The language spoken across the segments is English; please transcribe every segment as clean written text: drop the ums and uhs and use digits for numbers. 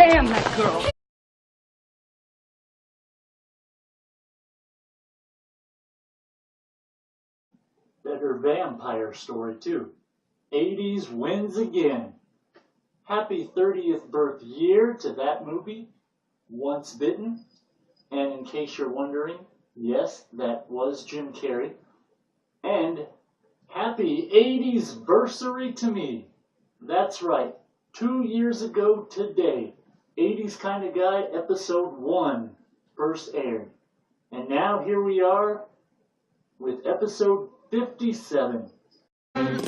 Damn that girl! Better vampire story too. 80s wins again. Happy 30th birth year to that movie, Once Bitten. And in case you're wondering, yes, that was Jim Carrey. And happy 80sversary to me. That's right, 2 years ago today, 80s Kinda Guy episode 1 first aired. And now here we are with episode 57. And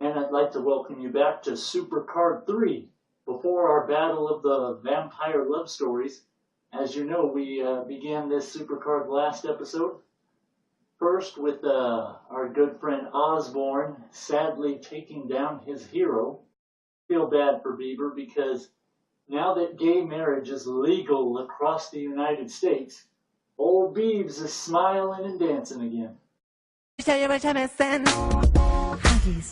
I'd like to welcome you back to Supercard III. Before our battle of the vampire love stories, as you know, we began this Supercard last episode. First with our good friend Osborne sadly taking down his hero. Feel bad for Bieber because now that gay marriage is legal across the United States, old Biebs is smiling and dancing again.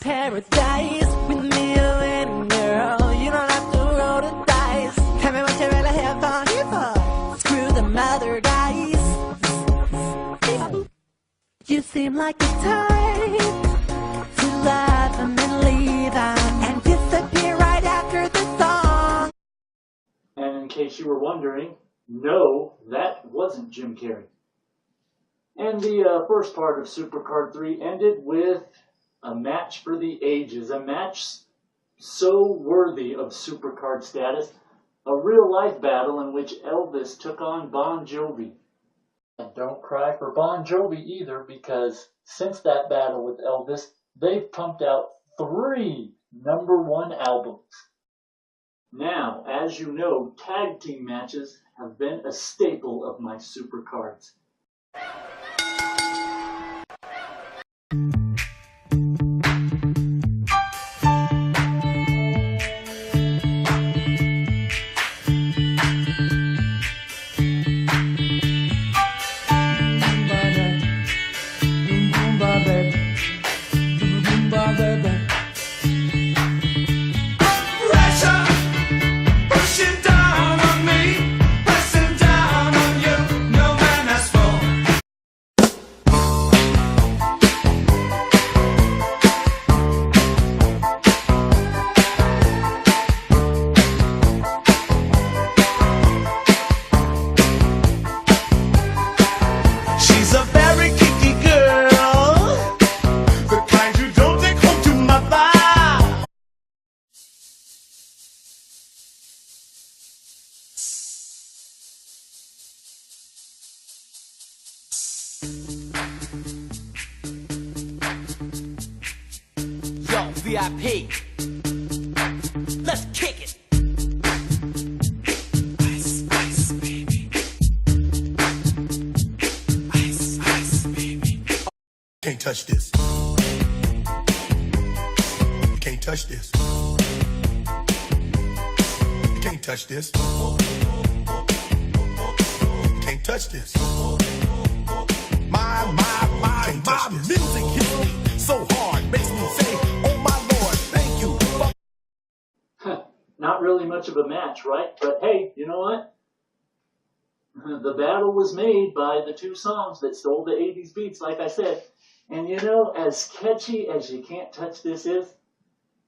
Paradise with me, you and girl. You don't have to roll the dice. Tell me what you really have on you for. Screw the other guys. You seem like the type to laugh and then leave and disappear right after the song. And in case you were wondering, no, that wasn't Jim Carrey. And the first part of Supercard 3 ended with a match for the ages, a match so worthy of Supercard status, a real-life battle in which Elvis took on Bon Jovi. And don't cry for Bon Jovi either, because since that battle with Elvis, they've pumped out 3 #1 albums. Now, as you know, tag team matches have been a staple of my Supercards. Yo, VIP. Let's kick it. Ice, ice, baby. Ice, ice, baby. Can't touch this. You can't touch this. You can't touch this. You can't touch this. My music hits me so hard, makes me say, oh my Lord, thank you. Not really much of a match, right? But hey, you know what? The battle was made by the 2 songs that stole the 80s beats, like I said. And you know, as catchy as You Can't Touch This is,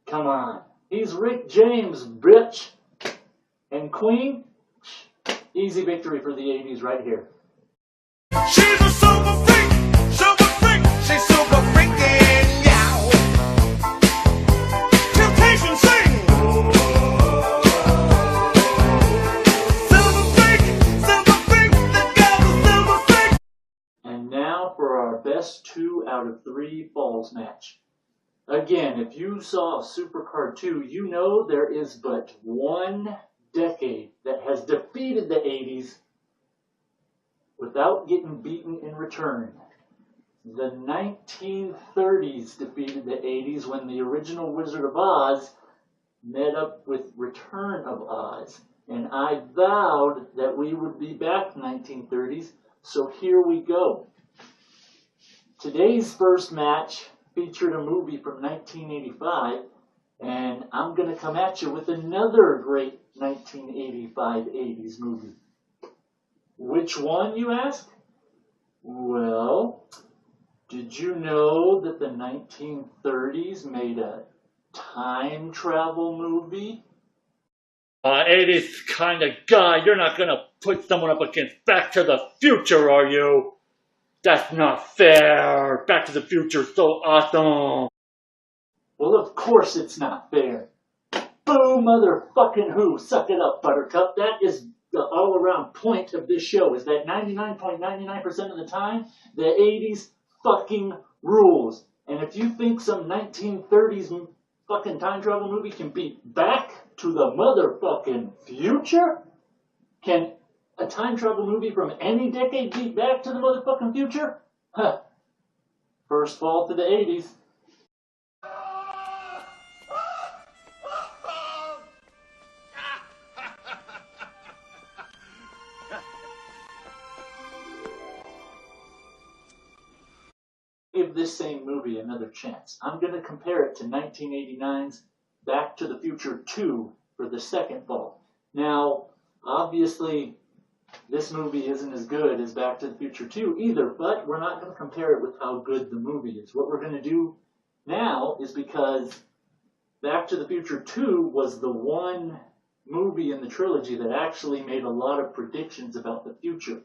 come on. He's Rick James, bitch. And Queen, easy victory for the 80s right here. She's a super freak, she's super freaking, yeah. Temptation sing. Silver freak, that girl is silver freak. And now for our best 2 out of 3 falls match. Again, if you saw Supercard 2, you know there is but one decade that has defeated the 80s without getting beaten in return. The 1930s defeated the 80s when the original Wizard of Oz met up with Return of Oz. And I vowed that we would be back 1930s, so here we go. Today's first match featured a movie from 1985, And I'm going to come at you with another great 1985-80s movie. Which one, you ask? Well, did you know that the 1930s made a time travel movie? 80s kind of guy, you're not going to put someone up against Back to the Future, are you? That's not fair. Back to the Future is so awesome. Well, of course it's not fair. Boo, motherfucking who? Suck it up, Buttercup. That is the all-around point of this show, is that 99.99% of the time, the 80s fucking rules. And if you think some 1930s fucking time travel movie can beat Back to the motherfucking Future? Can a time travel movie from any decade beat Back to the motherfucking Future? Huh. First fall to the 80s. Give this same movie another chance. I'm going to compare it to 1989's Back to the Future 2 for the second fall. Now, obviously, this movie isn't as good as Back to the Future 2 either, but we're not going to compare it with how good the movie is. What we're going to do now is, because Back to the Future 2 was the one movie in the trilogy that actually made a lot of predictions about the future,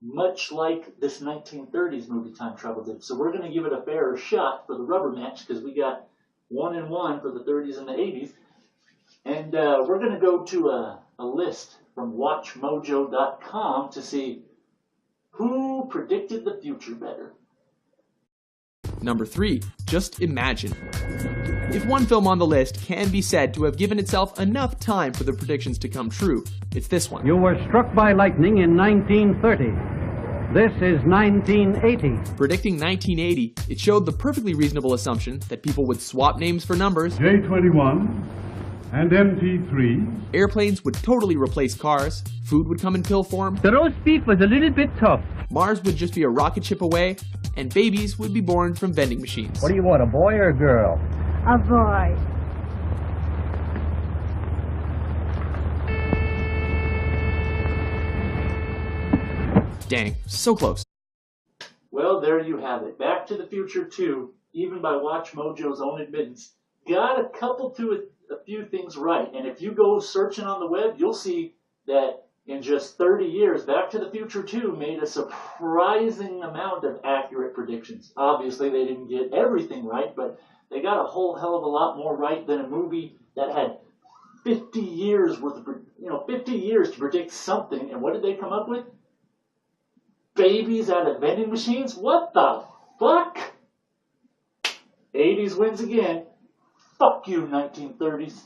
much like this 1930s movie Time Travel did. So we're going to give it a fairer shot for the rubber match, because we got 1 and 1 for the 30s and the 80s. And we're going to go to a list from WatchMojo.com to see who predicted the future better. Number 3, Just Imagine. If one film on the list can be said to have given itself enough time for the predictions to come true, it's this one. You were struck by lightning in 1930. This is 1980. Predicting 1980, it showed the perfectly reasonable assumption that people would swap names for numbers, J21 and MT3. airplanes would totally replace cars, food would come in pill form, The roast beef was a little bit tough. Mars would just be a rocket ship away, and babies would be born from vending machines. What do you want, a boy or a girl? A boy. Dang, so close. Well, there you have it. Back to the Future 2, even by Watch Mojo's own admittance, got a few things right. And if you go searching on the web, you'll see that in just 30 years, Back to the Future 2 made a surprising amount of accurate predictions. Obviously, they didn't get everything right, but they got a whole hell of a lot more right than a movie that had 50 years worth of, 50 years to predict something. And what did they come up with? Babies out of vending machines? What the fuck? 80s wins again. Fuck you, 1930s.